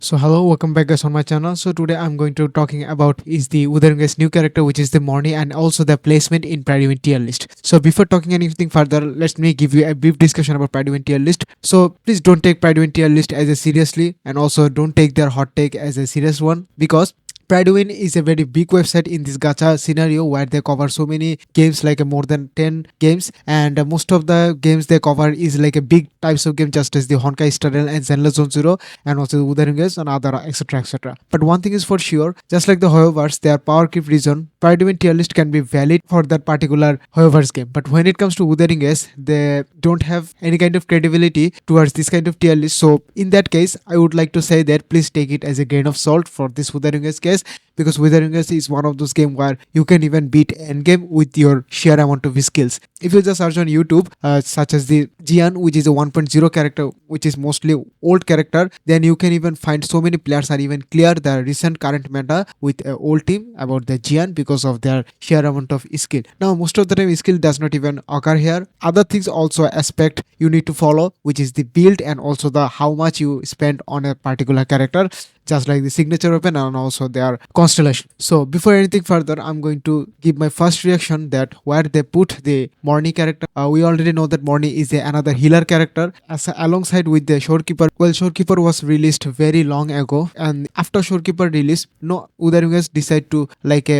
So hello, welcome back guys on my channel. So today I'm going to talking about is the Udaranga's new character, which is the Mornye, and also the placement in Prydwen tier list. So before talking anything further, let me give you a brief discussion about Prydwen tier list. So please don't take Prydwen tier list as a seriously, and also don't take their hot take as a serious one, because Prydwen is a very big website in this gacha scenario where they cover so many games, like more than 10 games, and most of the games they cover is like a big types of game, just as the Honkai Star Rail and Zenless Zone Zero, and also Udaringas and other etc etc. But one thing is for sure, just like the Hoyoverse, their Powercrept region, Prydwen tier list can be valid for that particular Hoyoverse game. But when it comes to Udaringas, they don't have any kind of credibility towards this kind of tier list. So in that case, I would like to say that please take it as a grain of salt for this Udaringas case, because Witheringas is one of those games where you can even beat endgame with your sheer amount of skills. If you just search on YouTube, such as the Jian, which is a 1.0 character, which is mostly old character, then you can even find so many players are even clear the recent current meta with an old team about the Jian because of their sheer amount of skill. Now, most of the time, skill does not even occur here. Other things also aspect you need to follow, which is the build and also the how much you spend on a particular character, just like the signature weapon and also their constellation. So before anything further, I'm going to give my first reaction that where they put the Mornye character. We already know that Mornye is another healer character alongside with the Shorekeeper. Well, Shorekeeper was released very long ago, and after Shorekeeper release, no Udaringas decide to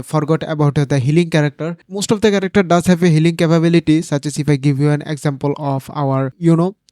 forgot about the healing character. Most of the character does have a healing capability, such as if I give you an example of our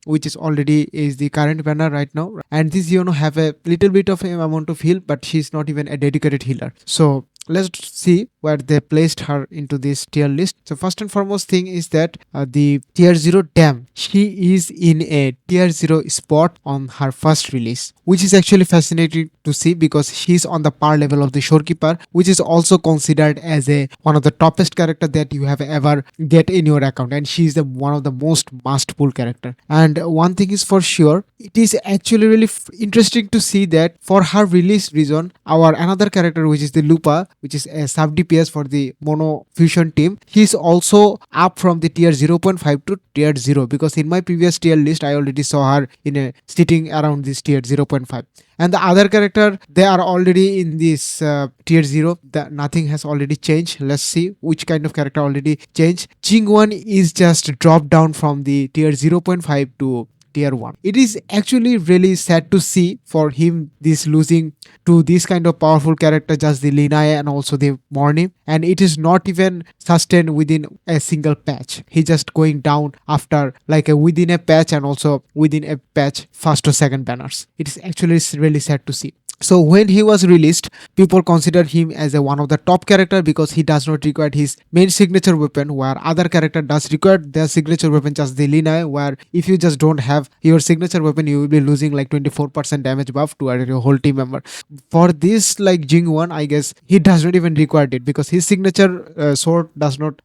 which is already is the current banner right now, and this have a little bit of an amount of heal, but she's not even a dedicated healer. So let's see where they placed her into this tier list. So first and foremost thing is that the tier 0, damn, she is in a tier 0 spot on her first release, which is actually fascinating to see because she's on the par level of the Shorekeeper, which is also considered as a one of the toppest character that you have ever get in your account, and she's the one of the most must pull character. And one thing is for sure, it is actually really interesting to see that for her release reason, our another character, which is the Lupa, which is a sub DPS for the Mono Fusion team, he's also up from the tier 0.5 to tier 0, because in my previous tier list I already saw her in a sitting around this tier 0.5. And the other character, they are already in this tier 0. Nothing has already changed. Let's see which kind of character already changed. Jingwan is just dropped down from the tier 0.5 to tier 1. It is actually really sad to see for him this losing to this kind of powerful character, just the Linaya and also the Mornye, and it is not even sustained within a single patch. He just going down after within a patch and also within a patch first or second banners. It is actually really sad to see. So when he was released, people considered him as one of the top character because he does not require his main signature weapon, where other character does require their signature weapon, just the Lina, where if you just don't have your signature weapon, you will be losing 24% damage buff to your whole team member. For this Jingwan, I guess he does not even require it because his signature sword does not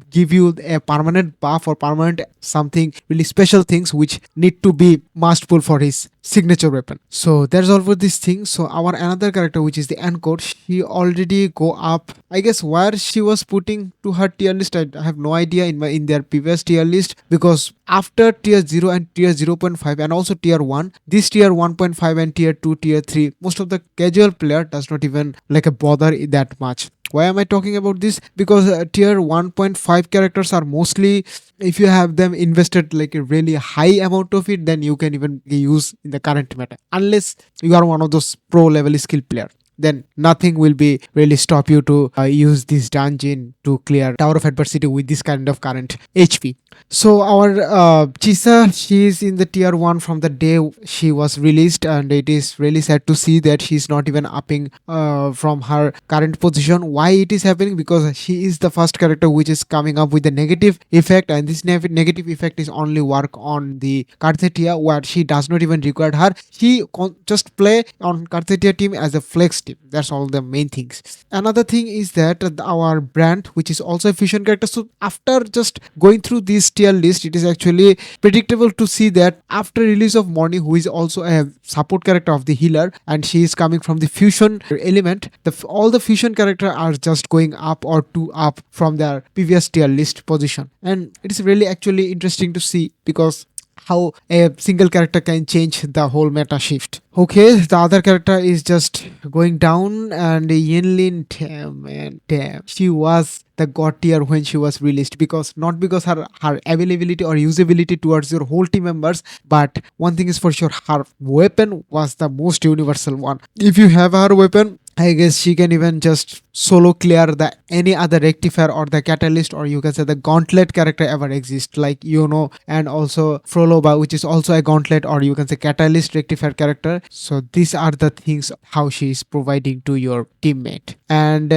give you a permanent buff or permanent something really special things which need to be must pull for his signature weapon. So that's all for this thing. So our another character, which is the Encore, she already go up, I guess where she was putting to her tier list, I have no idea in their previous tier list, because after tier 0 and tier 0.5 and also tier 1, this tier 1.5 and tier 2, tier 3, most of the casual player does not even bother that much. Why am I talking about this? Because tier 1.5 characters are mostly, if you have them invested a really high amount of it, then you can even use in the current meta, unless you are one of those pro level skill player. Then nothing will be really stop you to use this dungeon to clear Tower of Adversity with this kind of current HP. So our Chisa, she is in the tier 1 from the day she was released, and it is really sad to see that she's not even upping from her current position. Why it is happening? Because she is the first character which is coming up with the negative effect, and this negative effect is only work on the Karthetia, where she does not even require her. She just play on Karthetia team as a flex team. That's all the main things. Another thing is that our brand, which is also a fusion character, so after just going through this tier list, it is actually predictable to see that after release of Mornye, who is also a support character of the healer, and she is coming from the fusion element, all the fusion character are just going up or two up from their previous tier list position. And it is really actually interesting to see, because how a single character can change the whole meta shift. Okay, the other character is just going down, and Yinlin, damn man, damn. She was the god tier when she was released, because not because her availability or usability towards your whole team members, but one thing is for sure, her weapon was the most universal one. If you have her weapon, I guess she can even just solo clear the any other rectifier or the catalyst, or you can say the gauntlet character ever exist, like and also Froloba, which is also a gauntlet, or you can say catalyst rectifier character. So these are the things how she is providing to your teammate. And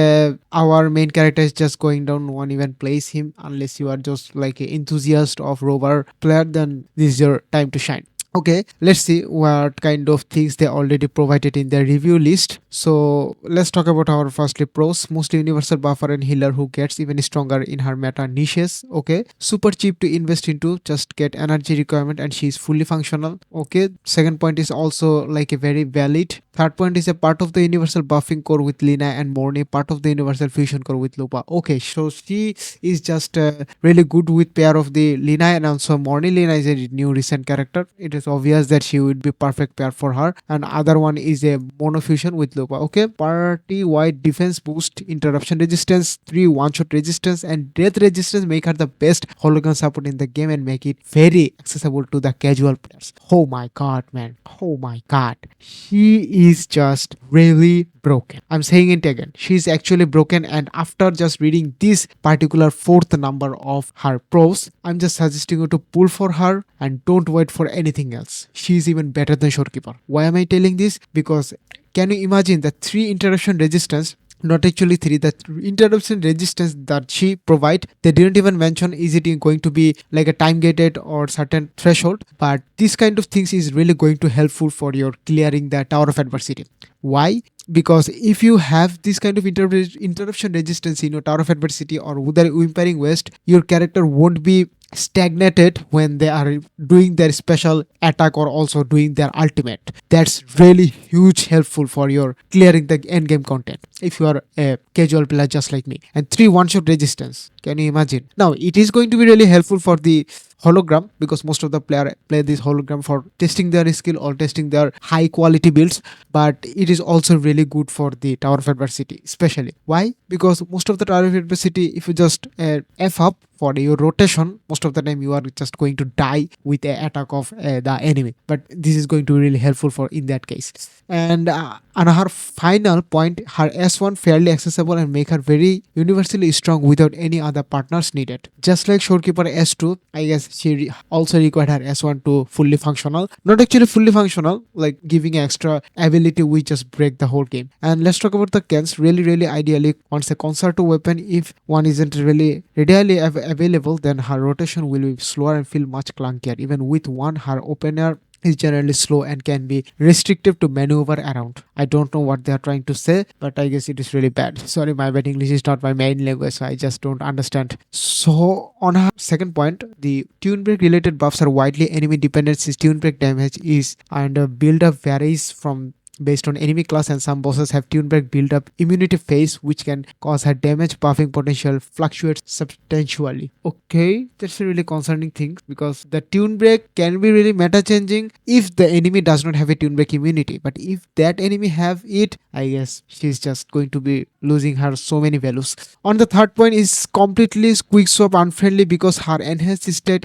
our main character is just going down, no one even plays him unless you are just like an enthusiast of rover player, then this is your time to shine. Okay, let's see what kind of things they already provided in their review list. So let's talk about our firstly pros. Most universal buffer and healer who gets even stronger in her meta niches. Okay, super cheap to invest into, just get energy requirement and she is fully functional. Okay, second point is also like a very valid. Third point is a part of the universal buffing core with Lina and Mornye, part of the universal fusion core with Lupa. Okay, so she is just really good with pair of the Lina and also Mornye. Lina is a new recent character. It is obvious that she would be perfect pair for her. And other one is a mono fusion with Lupa. Okay, party wide defense boost, interruption resistance, 3 one shot resistance, and death resistance make her the best hologram support in the game and make it very accessible to the casual players. Oh my god, man. Oh my god. She is just really broken. I'm saying it again. She is actually broken, and after just reading this particular fourth number of her pros, I'm just suggesting you to pull for her and don't wait for anything else. She is even better than Shorekeeper. Why am I telling this? Because can you imagine the 3 interruption resistance, not actually 3, the interruption resistance that she provide, they didn't even mention is it going to be like a time gated or certain threshold, but this kind of things is really going to helpful for your clearing the tower of adversity. Why? Because if you have this kind of interruption resistance in your tower of adversity or Wither Whimpering West, your character won't be stagnated when they are doing their special attack or also doing their ultimate. That's really huge helpful for your clearing the end game content if you are a casual player just like me. And 3 one shot resistance, can you imagine? Now it is going to be really helpful for the hologram, because most of the player play this hologram for testing their skill or testing their high quality builds, but it is also really good for the tower of adversity, especially. Why? Because most of the tower of adversity, if you just f up for your rotation, most of the time you are just going to die with a attack of the enemy, but this is going to be really helpful for in that case. And on her final point, her S1 fairly accessible and make her very universally strong without any other partners needed. Just like Shorekeeper S2, I guess she also required her S1 to fully functional. Not actually fully functional, like giving extra ability which just break the whole game. And let's talk about the Kens. Really ideally wants a concerto weapon. If one isn't really readily available, then her rotation will be slower and feel much clunkier. Even with one, her opener is generally slow and can be restrictive to maneuver around. I don't know what they are trying to say, but I guess it is really bad. Sorry, my bad English is not my main language, so I just don't understand. So on her second point, the tune break related buffs are widely enemy dependent, since tune break damage is and build up varies from based on enemy class, and some bosses have tune break build up immunity phase, which can cause her damage buffing potential fluctuates substantially. Okay, that's a really concerning thing, because the tune break can be really meta changing if the enemy does not have a tune break immunity, but if that enemy have it, I guess she's just going to be losing her so many values. On the third point is completely quick swap unfriendly, because her enhanced state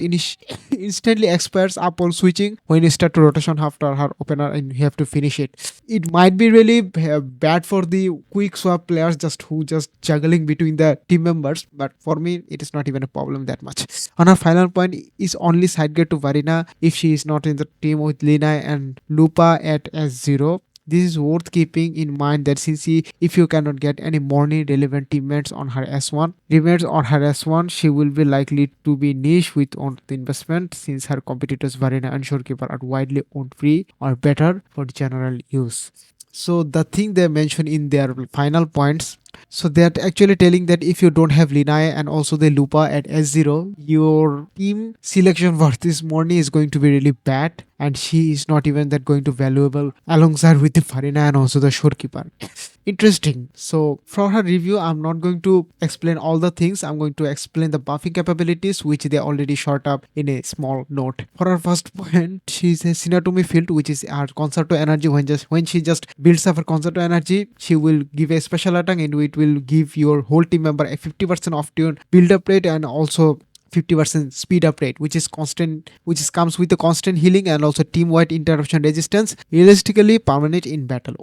instantly expires upon switching when you start to rotation after her opener and you have to finish it. It might be really bad for the quick swap players just who just juggling between the team members, but for me it is not even a problem that much. On our final point is only side get to Varina if she is not in the team with Lina and Lupa at S0. This is worth keeping in mind that since if you cannot get any Mornye relevant teammates on her S1, she will be likely to be niche with on the investment, since her competitors Varina and Shorekeeper are widely owned free or better for general use. So the thing they mention in their final points So they're actually telling that if you don't have Linai and also the Lupa at S0, your team selection for this Mornye is going to be really bad, and she is not even that going to valuable alongside with the Farina and also the Shorekeeper. Interesting. So for her review, I'm not going to explain all the things. I'm going to explain the buffing capabilities, which they already short up in a small note. For her first point, she's a Sinatomi field, which is her concerto energy. When she just builds up her concerto energy, she will give a special attack and it will give your whole team member a 50% off tune build up rate and also 50% speed up rate, which is constant, which is comes with a constant healing and also team wide interruption resistance, realistically permanent in battle.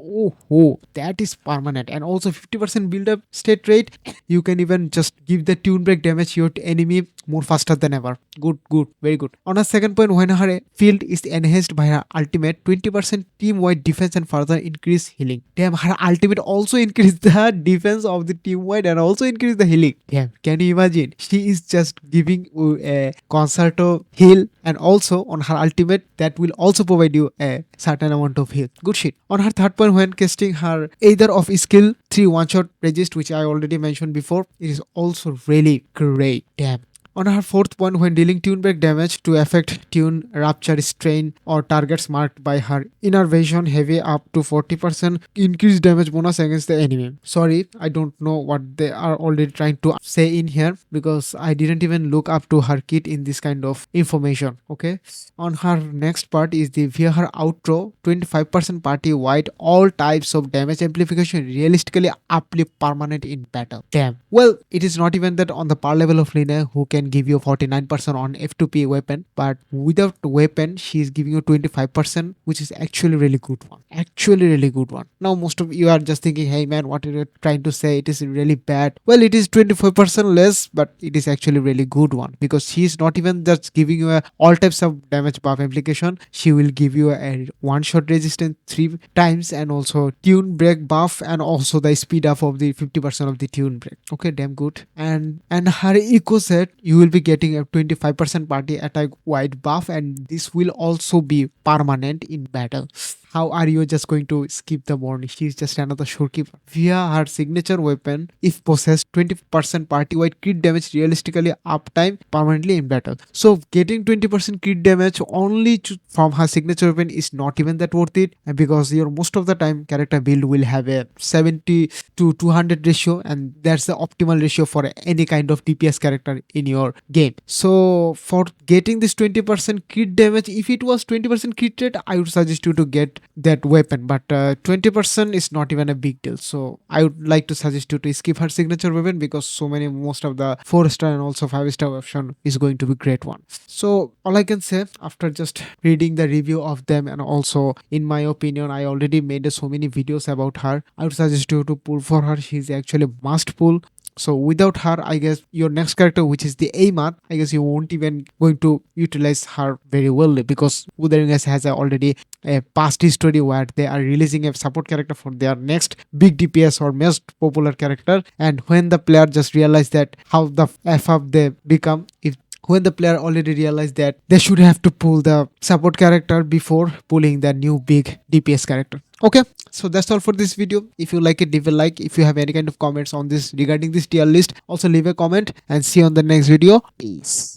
Oh, that is permanent. And also 50% build up state rate, you can even just give the tune break damage to your enemy more faster than ever. Good, very good. On a second point, when her field is enhanced by her ultimate, 20% team wide defense and further increase healing. Damn, her ultimate also increase the defense of the team wide and also increase the healing. Damn, can you imagine? She is just giving a concerto heal, and also on her ultimate that will also provide you a certain amount of heal. Good shit. On her third point, when casting her either of skill 3 one shot resist, which I already mentioned before, it is also really great. Damn. On her fourth point, when dealing tune break damage to affect tune, rupture, strain, or targets marked by her innervation heavy up to 40% increased damage bonus against the enemy. Sorry, I don't know what they are already trying to say in here because I didn't even look up to her kit in this kind of information. Okay. On her next part is the via her outro, 25% party wide all types of damage amplification realistically uplift permanent in battle. Damn. Well, it is not even that on the par level of Lina who can give you 49% on F2P weapon, but without weapon she is giving you 25%, which is actually really good one. Actually really good one. Now most of you are just thinking, hey man, what are you trying to say? It is really bad. Well, it is 25% less, but it is actually really good one because she is not even just giving you all types of damage buff application. She will give you a one shot resistance 3 times and also tune break buff and also the speed up of the 50% of the tune break. Okay, damn good. And her eco set, you will be getting a 25% party attack wide buff, and this will also be permanent in battle. How are you just going to skip the Mornye? She is just another Shorekeeper. Via her signature weapon, if possessed, 20% party-wide crit damage realistically uptime permanently in battle. So getting 20% crit damage only from her signature weapon is not even that worth it, because your most of the time character build will have a 70 to 200 ratio, and that's the optimal ratio for any kind of DPS character in your game. So for getting this 20% crit damage, if it was 20% crit rate, I would suggest you to get that weapon, but 20% is not even a big deal. So I would like to suggest you to skip her signature weapon because most of the 4-star and also 5-star option is going to be great one. So all I can say after just reading the review of them, and also in my opinion I already made so many videos about her, I would suggest you to pull for her. She's actually must pull. So without her, I guess your next character, which is the Amat, I guess you won't even going to utilize her very well because Wuthering has already a past history where they are releasing a support character for their next big DPS or most popular character, and when the player just realize that how the F up they become, if when the player already realized that they should have to pull the support character before pulling the new big DPS character. Okay, so that's all for this video. If you like it, leave a like. If you have any kind of comments on this regarding this tier list, also leave a comment, and see you on the next video. Peace.